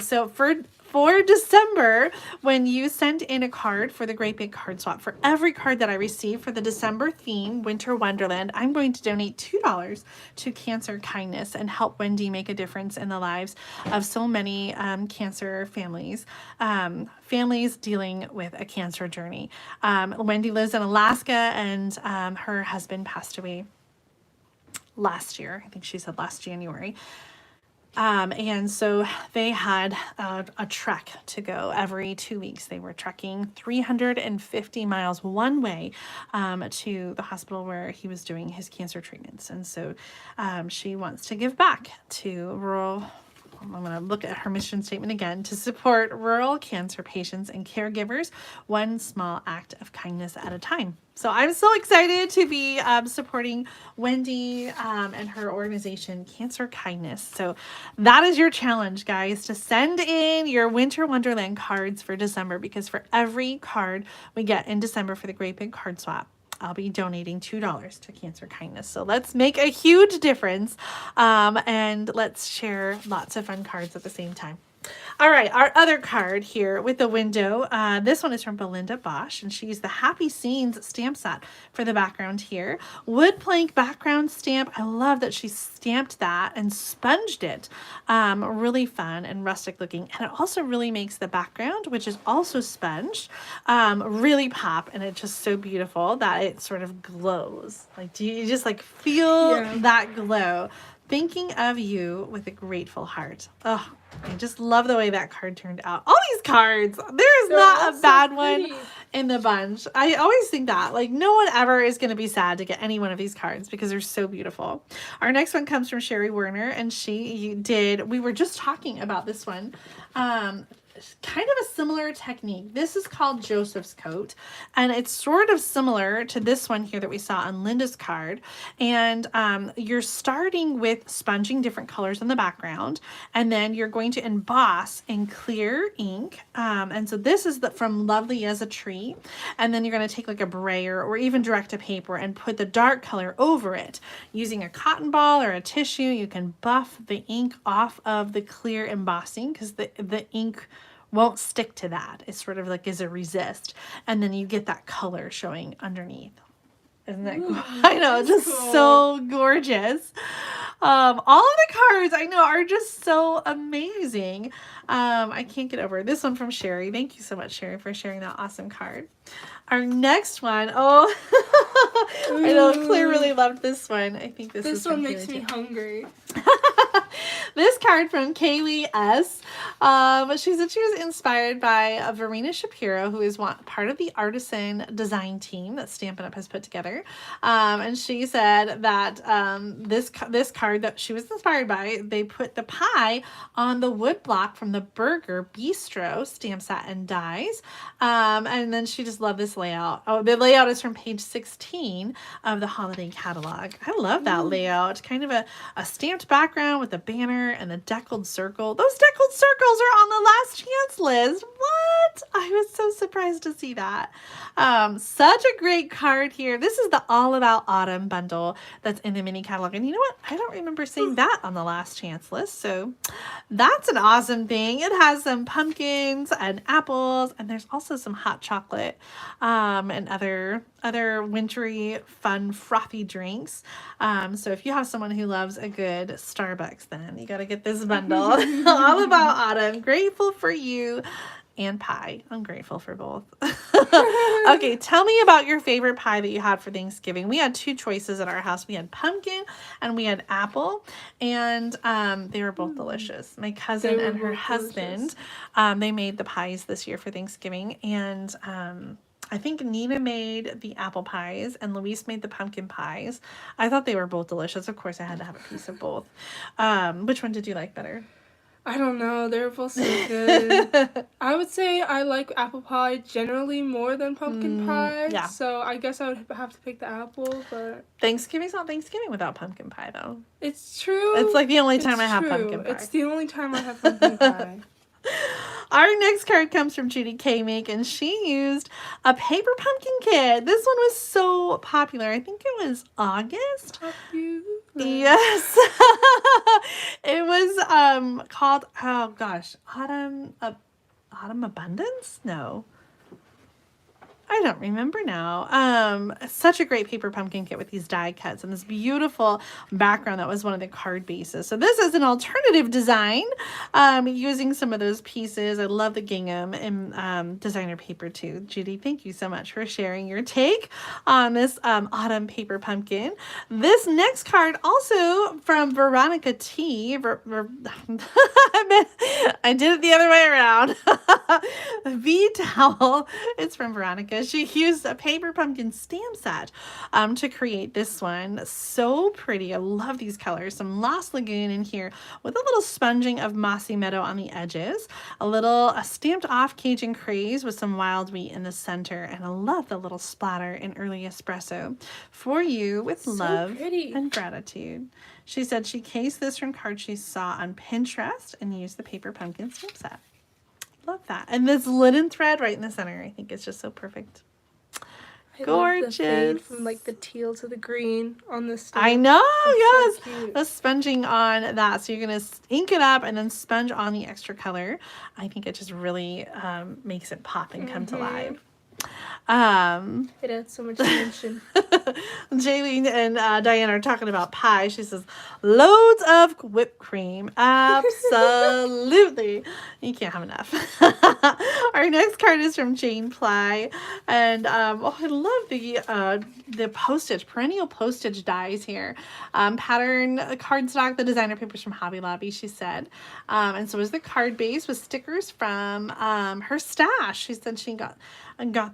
So for December, when you send in a card for the Great Big Card Swap, for every card that I receive for the December theme, Winter Wonderland, I'm going to donate $2 to Cancer Kindness and help Wendy make a difference in the lives of so many cancer families, families dealing with a cancer journey. Wendy lives in Alaska, and her husband passed away last year. I think she said last January. And so they had a trek to go every 2 weeks. They were trekking 350 miles one way to the hospital where he was doing his cancer treatments. And so she wants to give back to rural, I'm going to look at her mission statement again, to support rural cancer patients and caregivers, one small act of kindness at a time. So I'm so excited to be supporting Wendy and her organization, Cancer Kindness. So that is your challenge, guys, to send in your Winter Wonderland cards for December, because for every card we get in December for the Great Big Card Swap, I'll be donating $2 to Cancer Kindness. So let's make a huge difference, and let's share lots of fun cards at the same time. All right, our other card here with the window. This one is from Belinda Bosch, and she used the Happy Scenes stamp set for the background here. Wood plank background stamp. I love that she stamped that and sponged it. Really fun and rustic looking. And it also really makes the background, which is also sponged, really pop. And it's just so beautiful that it sort of glows. Like, do you just like feel that glow? Thinking of you with a grateful heart. Oh, I just love the way that card turned out. All these cards, there's not a bad one in the bunch. I always think that, like, no one ever is going to be sad to get any one of these cards because they're so beautiful. Our next one comes from Sherry Werner, and we were just talking about this one. Kind of a similar technique. This is called Joseph's Coat, and it's sort of similar to this one here that we saw on Linda's card. And you're starting with sponging different colors on the background, and then you're going to emboss in clear ink. And so this is from Lovely as a Tree, and then you're going to take like a brayer or even direct to paper and put the dark color over it. Using a cotton ball or a tissue, you can buff the ink off of the clear embossing because the ink won't stick to that. It's sort of like as a resist. And then you get that color showing underneath. Isn't that cool? I know, just cool. So gorgeous. All of the cards I know are just so amazing. I can't get over this one from Sherry. Thank you so much, Sherry, for sharing that awesome card. Our next one, I know Claire really loved this one. I think this one makes me hungry. This card from Kaylee S. She said she was inspired by Verena Shapiro, who is part of the artisan design team that Stampin' Up! Has put together. And she said that this card that she was inspired by, they put the pie on the wood block from the Burger Bistro stamp set and dies. And then she just loved this layout. Oh, the layout is from page 16 of the holiday catalog. I love that layout. Kind of a stamped background with a banner and a deckled circle. Those deckled circles are on the last chance list. What? I was so surprised to see that. Such a great card here. This is the All About Autumn bundle that's in the mini catalog. And you know what? I don't remember seeing that on the last chance list. So that's an awesome thing. It has some pumpkins and apples, and there's also some hot chocolate and other wintry, fun, frothy drinks. So if you have someone who loves a good Starbucks, then you got to get this bundle. All About Autumn. Grateful for you and pie. I'm grateful for both. Okay, tell me about your favorite pie that you had for Thanksgiving. We had two choices at our house. We had pumpkin and we had apple, and they were both delicious. My cousin and her husband, they made the pies this year for Thanksgiving, and I think Nina made the apple pies and Luis made the pumpkin pies. I thought they were both delicious. Of course, I had to have a piece of both. Which one did you like better? I don't know. They're both so good. I would say I like apple pie generally more than pumpkin pie. Yeah. So I guess I would have to pick the apple, but Thanksgiving's not Thanksgiving without pumpkin pie, though. It's true. It's like the only time I have pumpkin pie. It's the only time I have pumpkin pie. Our next card comes from Judy K. Make, and she used a paper pumpkin kit. This one was so popular. I think it was August. Yes. It was called, oh gosh, Autumn Abundance? No. I don't remember now. Such a great paper pumpkin kit with these die cuts and this beautiful background that was one of the card bases. So this is an alternative design using some of those pieces. I love the gingham and designer paper too. Judy, thank you so much for sharing your take on this autumn paper pumpkin. This next card also from Veronica T. I did it the other way around. V-Towel. It's from Veronica. She used a paper pumpkin stamp set to create this one. So pretty. I love these colors. Some Lost Lagoon in here with a little sponging of Mossy Meadow on the edges. A stamped off Cajun Craze with some wild wheat in the center. And I love the little splatter in early espresso. For you with love and gratitude. She said she cased this from cards she saw on Pinterest and used the paper pumpkin stamp set. Love that. And this linen thread right in the center, I think it's just so perfect. I love the fade Gorgeous. from like the teal to the green on this stamp. I know, yes. So cute. The sponging on that. So you're going to ink it up and then sponge on the extra color. I think it just really makes it pop and come to life. It adds so much dimension. Jaylene and Diana are talking about pie. She says, loads of whipped cream. Absolutely. You can't have enough. Our next card is from Jane Ply. And oh, I love the postage, perennial postage dies here. Pattern cardstock, the designer papers from Hobby Lobby, she said. And so is the card base with stickers from her stash. She said she got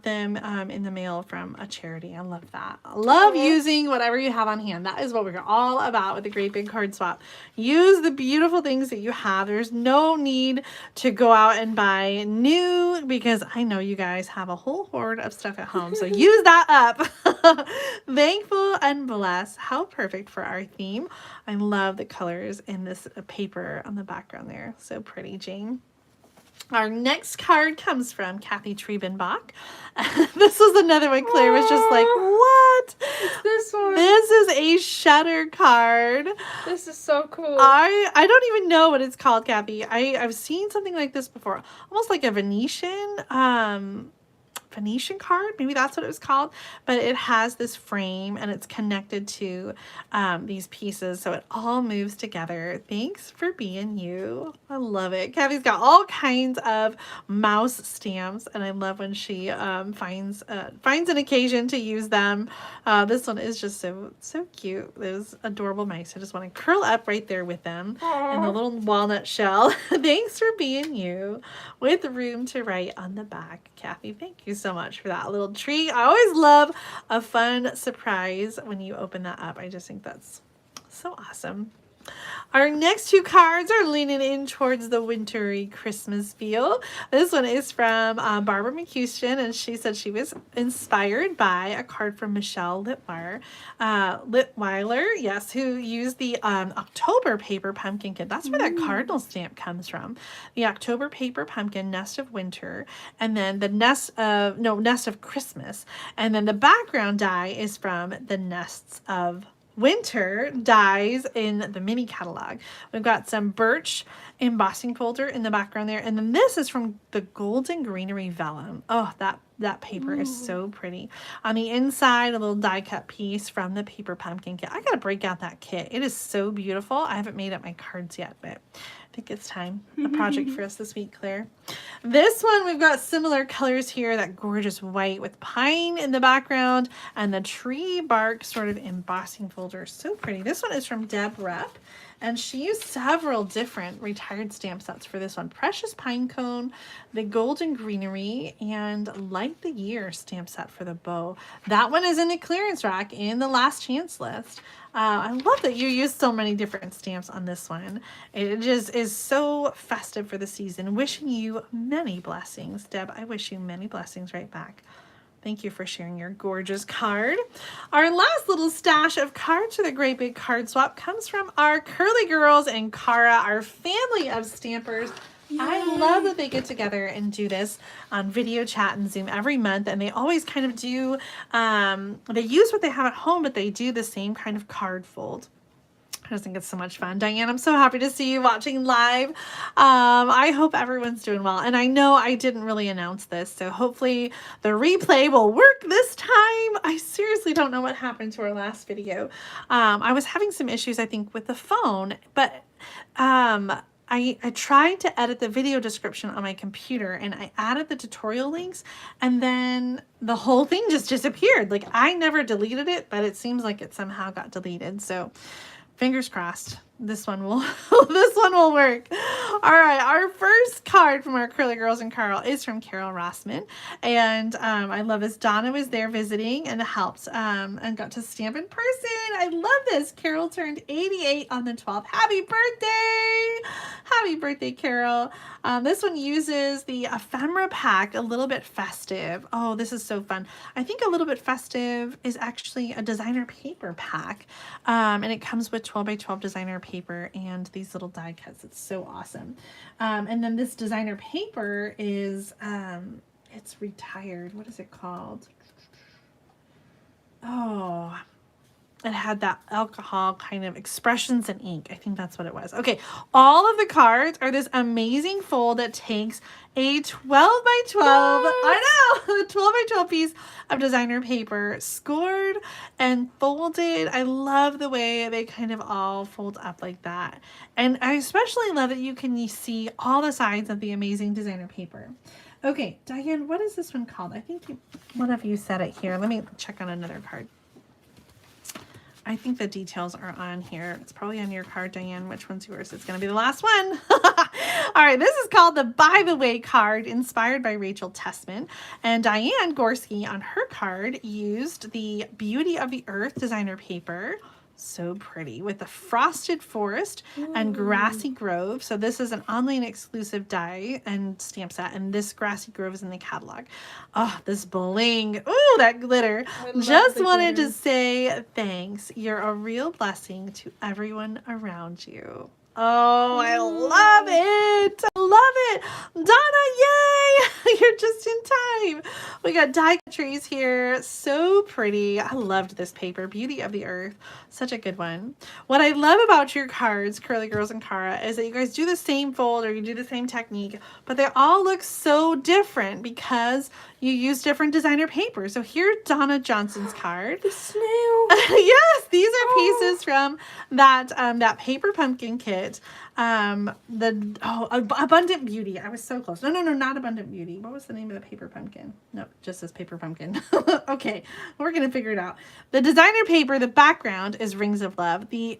them in the mail from a charity. I love that. I love using whatever you have on hand. That is what we're all about with the Great Big Card Swap. Use the beautiful things that you have. There's no need to go out and buy new, because I know you guys have a whole hoard of stuff at home. So use that up. Thankful and blessed. How perfect for our theme. I love the colors in this paper on the background there. So pretty, Jane. Our next card comes from Kathy Triebenbach. This was another one Claire was just like, what? It's this one. This is a shutter card. This is so cool. I don't even know what it's called, Kathy. I've seen something like this before. Almost like a Venetian card, maybe that's what it was called, but it has this frame and it's connected to these pieces, so it all moves together. Thanks for being you. I love it. Kathy's got all kinds of mouse stamps, and I love when she finds an occasion to use them. This one is just so cute. Those adorable mice. I just want to curl up right there with them. Aww. And the little walnut shell. Thanks for being you, with room to write on the back. Kathy, thank you so much for that little treat. I always love a fun surprise when you open that up. I just think that's so awesome. Our next two cards are leaning in towards the wintry Christmas feel. This one is from Barbara McHouston, and she said she was inspired by a card from Michelle Litweiler, yes, who used the October paper pumpkin kit. That's where that cardinal stamp comes from. The October paper pumpkin, Nest of Winter, and then the Nest of Christmas. And then the background die is from the Nests of Winter dies in the mini catalog. We've got some birch embossing folder in the background there. And then this is from the Golden Greenery Vellum. Oh, that paper is so pretty. On the inside, a little die cut piece from the paper pumpkin kit. I gotta break out that kit. It is so beautiful. I haven't made up my cards yet, but I think it's time. A project for us this week, Claire. This one, we've got similar colors here. That gorgeous white with pine in the background and the tree bark sort of embossing folder. So pretty. This one is from Deb Rep, and she used several different retired stamp sets for this one. Precious Pine Cone, the Golden Greenery, and Light the Year stamp set for the bow. That one is in the clearance rack in the last chance list. I love that you use so many different stamps on this one. It just is so festive for the season. Wishing you many blessings. Deb, I wish you many blessings right back. Thank you for sharing your gorgeous card. Our last little stash of cards for the Great Big Card Swap comes from our Curly Girls and Cara, our family of stampers. Yay. I love that they get together and do this on video chat and Zoom every month, and they always kind of do, they use what they have at home, but they do the same kind of card fold. I just think it's so much fun. Diane, I'm so happy to see you watching live. I hope everyone's doing well. And I know I didn't really announce this, so hopefully the replay will work this time. I seriously don't know what happened to our last video. I was having some issues, I think, with the phone, but I tried to edit the video description on my computer, and I added the tutorial links, and then the whole thing just disappeared. Like, I never deleted it, but it seems like it somehow got deleted. So fingers crossed this one will work. All right, our first card from our Curly Girls and Carl is from Carol Rossman, and I love this. Donna was there visiting and helped and got to stamp in person. I love this. Carol turned 88 on the 12th. Happy birthday! Happy birthday, Carol. This one uses the ephemera pack, a little bit festive. Oh, this is so fun. I think a little bit festive is actually a designer paper pack, and it comes with 12 by 12 designer paper and these little die cuts. It's so awesome. And then this designer paper is it's retired. What is it called? oh, it had that alcohol kind of expressions in ink. I think that's what it was. Okay, all of the cards are this amazing fold that takes a 12 by 12, I know, 12 by 12 piece of designer paper, scored and folded. I love the way they kind of all fold up like that. And I especially love that you can see all the sides of the amazing designer paper. Okay, Diane, what is this one called? I think one of you said it here. Let me check on another card. I think the details are on here. It's probably on your card, Diane. Which one's yours? It's going to be the last one. All right, this is called the By the Way card, inspired by Rachel Tessman. And Diane Gorski on her card used the Beauty of the Earth designer paper. So pretty, with the frosted forest and grassy grove. So this is an online exclusive die and stamp set, and this grassy grove is in the catalog. Oh, this bling. Ooh, that glitter. Just wanted to say thanks. You're a real blessing to everyone around you. Oh, I love it. I love it. Donna, yay. You're just in time. We got die trees here. So pretty. I loved this paper. Beauty of the Earth. Such a good one. What I love about your cards, Curly Girls and Cara, is that you guys do the same fold or you do the same technique, but they all look so different because you use different designer paper. So here's Donna Johnson's card. The snail. Yes, these are pieces from that paper pumpkin kit. Abundant Beauty. I was so close. No, not Abundant Beauty. What was the name of the paper pumpkin? No, just this paper pumpkin. Okay, we're gonna figure it out. The designer paper, the background is Rings of Love. The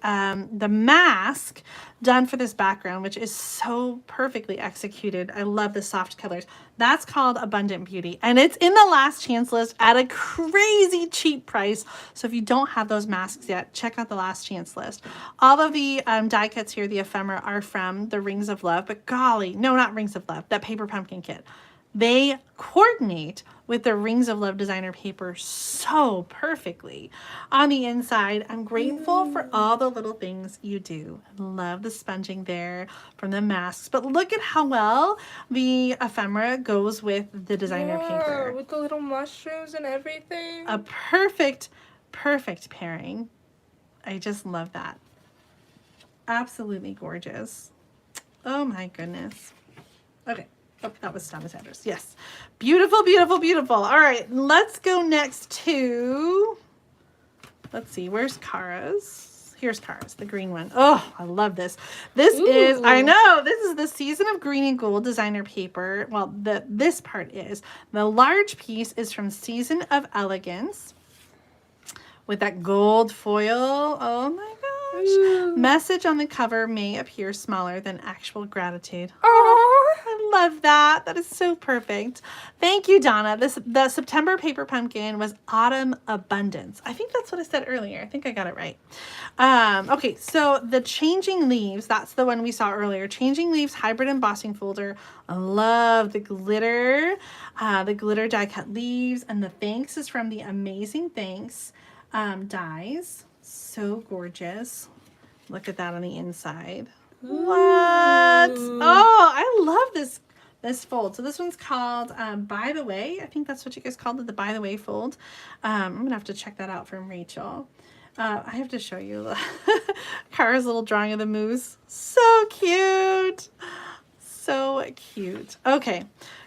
mask done for this background, which is so perfectly executed. I love the soft colors. That's called Abundant Beauty. And it's in the last chance list at a crazy cheap price. So if you don't have those masks yet, check out the last chance list. All of the die cuts here, the ephemera, are from the Rings of Love. But golly, no, not Rings of Love, that paper pumpkin kit. They coordinate with the Rings of Love designer paper so perfectly. On the inside, I'm grateful for all the little things you do. I love the sponging there from the masks, but look at how well the ephemera goes with the designer paper. With the little mushrooms and everything. A perfect pairing. I just love that. Absolutely gorgeous. Oh my goodness. Okay. Oh, that was Thomas Anders. Yes. Beautiful, beautiful, beautiful. All right, let's go next to, let's see, where's Cara's? Here's Cara's, the green one. Oh, I love this. This is, I know, this is the Season of Green and Gold designer paper. Well, this part is. The large piece is from Season of Elegance with that gold foil. Oh my gosh. Message on the cover may appear smaller than actual gratitude. Oh, I love that. That is so perfect. Thank you, Donna. The September paper pumpkin was Autumn Abundance. I think that's what I said earlier. I think I got it right. Okay, so the Changing Leaves, that's the one we saw earlier. Changing Leaves hybrid embossing folder. I love the glitter die cut leaves, and the thanks is from the Amazing Thanks dies. So gorgeous. Look at that on the inside. What? Oh, I love this fold. So this one's called By the Way. I think that's what you guys called it, the By the Way fold. I'm gonna have to check that out from Rachel. I have to show you Cara's little drawing of the moose. So cute. So cute. Okay.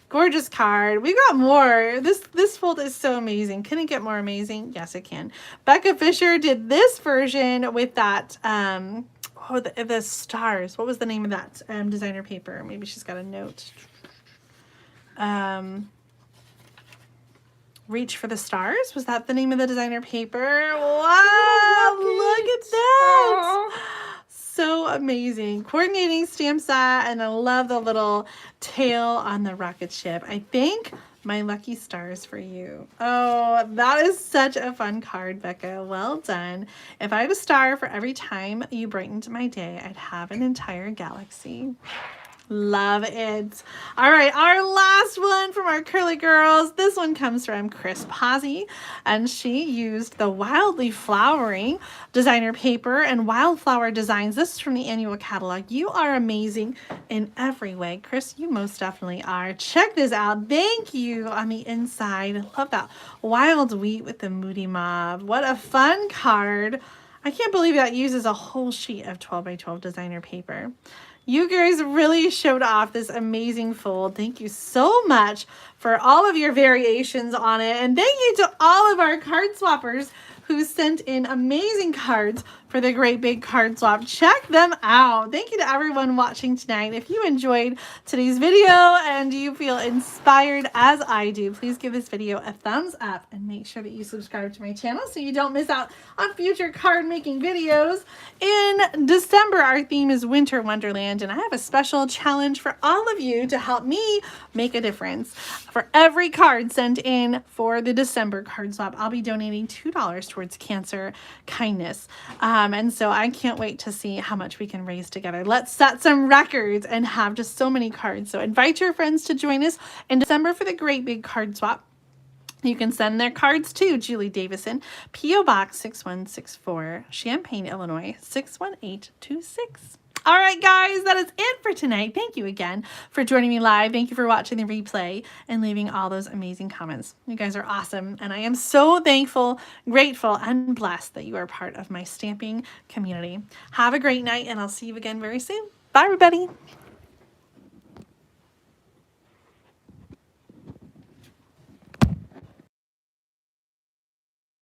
Gorgeous card. We got more. This fold is so amazing. Can it get more amazing? Yes, it can. Becca Fisher did this version with that, the stars. What was the name of that designer paper? Maybe she's got a note. Reach for the Stars. Was that the name of the designer paper? Wow, look at that. Aww. So amazing. Coordinating stamp set, and I love the little tail on the rocket ship. I think my lucky stars for you. Oh, that is such a fun card, Becca. Well done. If I had a star for every time you brightened my day, I'd have an entire galaxy. Love it. All right, our last one from our curly girls. This one comes from Chris Pozzi, and she used the Wildly Flowering designer paper and wildflower designs. This is from the annual catalog. You are amazing in every way. Chris, you most definitely are. Check this out. Thank you on the inside. I love that wild wheat with the moody mob. What a fun card. I can't believe that uses a whole sheet of 12 by 12 designer paper. You guys really showed off this amazing fold. Thank you so much for all of your variations on it. And thank you to all of our card swappers who sent in amazing cards for the Great Big Card Swap. Check them out. Thank you to everyone watching tonight. If you enjoyed today's video and you feel inspired as I do, please give this video a thumbs up and make sure that you subscribe to my channel so you don't miss out on future card making videos. In December, our theme is Winter Wonderland, and I have a special challenge for all of you to help me make a difference. For every card sent in for the December card swap, I'll be donating $2 towards cancer kindness. And so I can't wait to see how much we can raise together. Let's set some records and have just so many cards. So invite your friends to join us in December for the Great Big Card Swap. You can send their cards to Julie Davison, P.O. Box 6164, Champaign, Illinois 61826. All right, guys, that is it for tonight. Thank you again for joining me live. Thank you for watching the replay and leaving all those amazing comments. You guys are awesome, and I am so thankful, grateful, and blessed that you are part of my stamping community. Have a great night, and I'll see you again very soon. Bye, everybody.